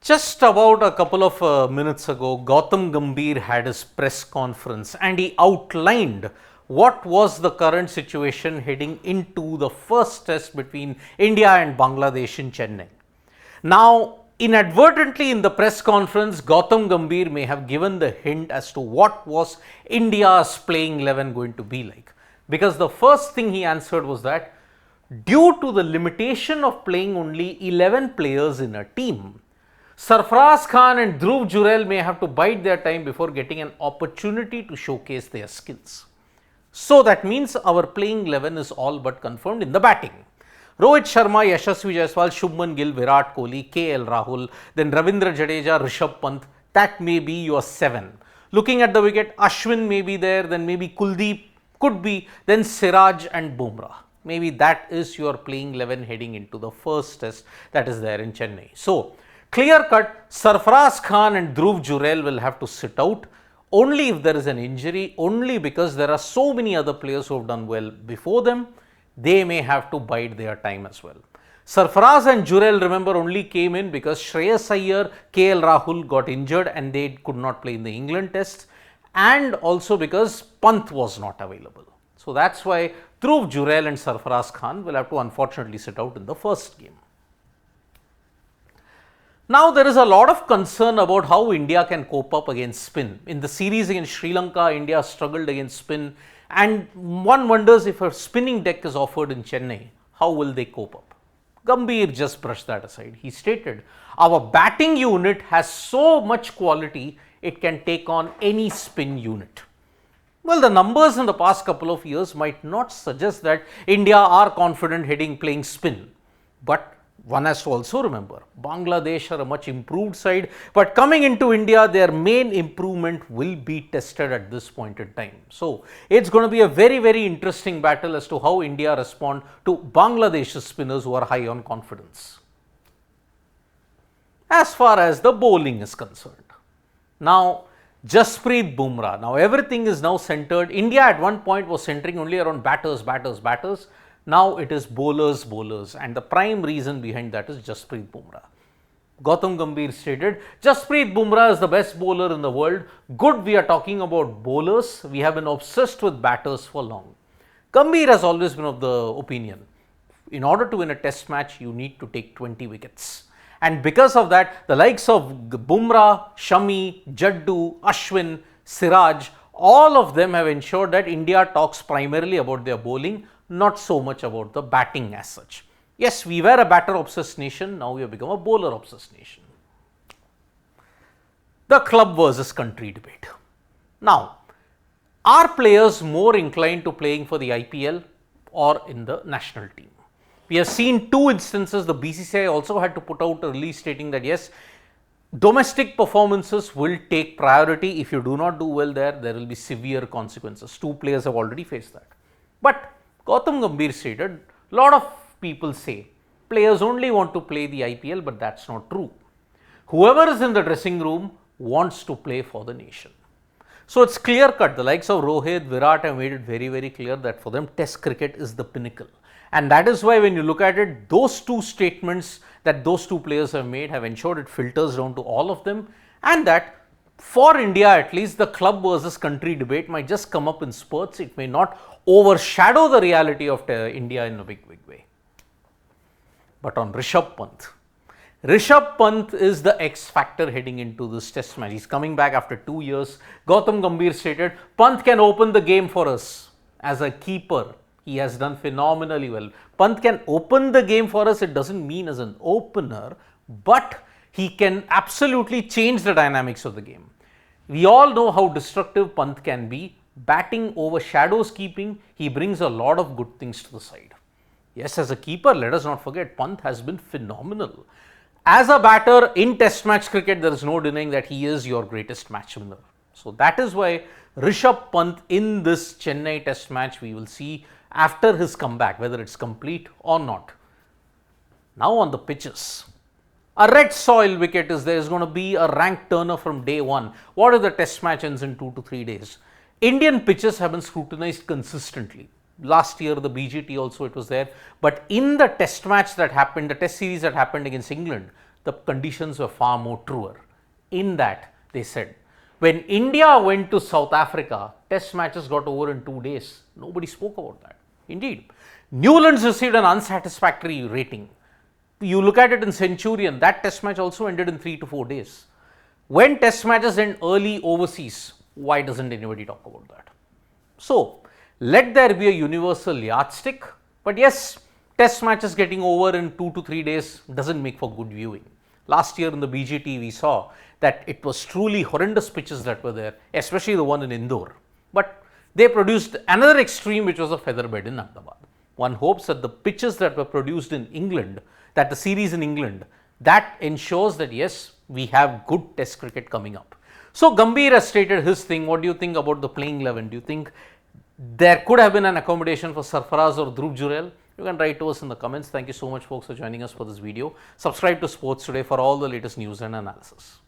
Just about a couple of minutes ago, Gautam Gambhir had his press conference and he outlined what was the current situation heading into the first test between India and Bangladesh in Chennai. Now, inadvertently in the press conference, Gautam Gambhir may have given the hint as to what was India's playing 11 going to be like. Because the first thing he answered was that due to the limitation of playing only 11 players in a team, Sarfaraz Khan and Dhruv Jurel may have to bide their time before getting an opportunity to showcase their skills. So that means our playing 11 is all but confirmed in the batting. Rohit Sharma, Yashasvi Jaiswal, Shubman Gill, Virat Kohli, KL Rahul, then Ravindra Jadeja, Rishabh Pant, that may be your 7. Looking at the wicket, Ashwin may be there, then maybe Kuldeep could be, then Siraj and Bumrah. Maybe that is your playing 11 heading into the first test that is there in Chennai. So, clear cut, Sarfaraz Khan and Dhruv Jurel will have to sit out only if there is an injury, only because there are so many other players who have done well before them, they may have to bide their time as well. Sarfaraz and Jurel, remember, only came in because Shreyas Iyer, KL Rahul got injured and they could not play in the England test, and also because Pant was not available. So that's why Dhruv Jurel and Sarfaraz Khan will have to unfortunately sit out in the first game. Now, there is a lot of concern about how India can cope up against spin. In the series against Sri Lanka, India struggled against spin, and one wonders if a spinning deck is offered in Chennai, how will they cope up? Gambhir just brushed that aside. He stated, our batting unit has so much quality, it can take on any spin unit. Well, the numbers in the past couple of years might not suggest that India are confident heading playing spin, but one has to also remember, Bangladesh are a much improved side, but coming into India, their main improvement will be tested at this point in time. So, it's going to be a very, very interesting battle as to how India respond to Bangladesh's spinners who are high on confidence. As far as the bowling is concerned, now Jasprit Bumrah, now everything is now centered. India at one point was centering only around batters. Now it is bowlers, and the prime reason behind that is Jasprit Bumrah. Gautam Gambhir stated, Jasprit Bumrah is the best bowler in the world. Good, we are talking about bowlers. We have been obsessed with batters for long. Gambhir has always been of the opinion, in order to win a test match, you need to take 20 wickets. And because of that, the likes of Bumrah, Shami, Jaddu, Ashwin, Siraj, all of them have ensured that India talks primarily about their bowling, not so much about the batting as such. Yes, we were a batter obsessed nation, now we have become a bowler obsessed nation. The club versus country debate. Now, are players more inclined to playing for the IPL or in the national team? We have seen two instances. The BCCI also had to put out a release stating that yes, domestic performances will take priority. If you do not do well there will be severe consequences. Two players have already faced that. But Gautam Gambhir stated, a lot of people say players only want to play the IPL, but that's not true. Whoever is in the dressing room wants to play for the nation. So it's clear cut. The likes of Rohit, Virat have made it very, very clear that for them test cricket is the pinnacle. And that is why when you look at it, those two statements that those two players have made have ensured it filters down to all of them, and that for India at least, the club versus country debate might just come up in spurts. It may not overshadow the reality of India in a big way. But on Rishabh Pant is the X factor heading into this test match. He's coming back after 2 years. Gautam Gambhir stated, Pant can open the game for us as a keeper. He has done phenomenally well. Pant can open the game for us. It doesn't mean as an opener, but he can absolutely change the dynamics of the game. We all know how destructive Pant can be. Batting overshadows keeping. He brings a lot of good things to the side. Yes, as a keeper, let us not forget, Pant has been phenomenal. As a batter in test match cricket, there is no denying that he is your greatest match winner. So that is why Rishabh Pant in this Chennai test match, we will see after his comeback, whether it's complete or not. Now on the pitches. A red soil wicket is there is going to be a rank turner from day one. What if the test match ends in 2 to 3 days? Indian pitches have been scrutinized consistently. Last year, the BGT also it was there. But in the test match that happened, the test series that happened against England, the conditions were far more truer. In that, they said, when India went to South Africa, test matches got over in 2 days. Nobody spoke about that. Indeed, Newlands received an unsatisfactory rating. You look at it in Centurion, that test match also ended in 3 to 4 days. When test matches end early overseas, why doesn't anybody talk about that? So, let there be a universal yardstick, but yes, test matches getting over in 2 to 3 days doesn't make for good viewing. Last year in the BGT, we saw that it was truly horrendous pitches that were there, especially the one in Indore. But they produced another extreme, which was a featherbed in Ahmedabad. One hopes that the pitches that were produced in England, that the series in England, that ensures that yes, we have good test cricket coming up. So Gambhir has stated his thing. What do you think about the playing 11? Do you think there could have been an accommodation for Sarfaraz or Dhruv Jurel? You can write to us in the comments. Thank you so much, folks, for joining us for this video. Subscribe to Sports Today for all the latest news and analysis.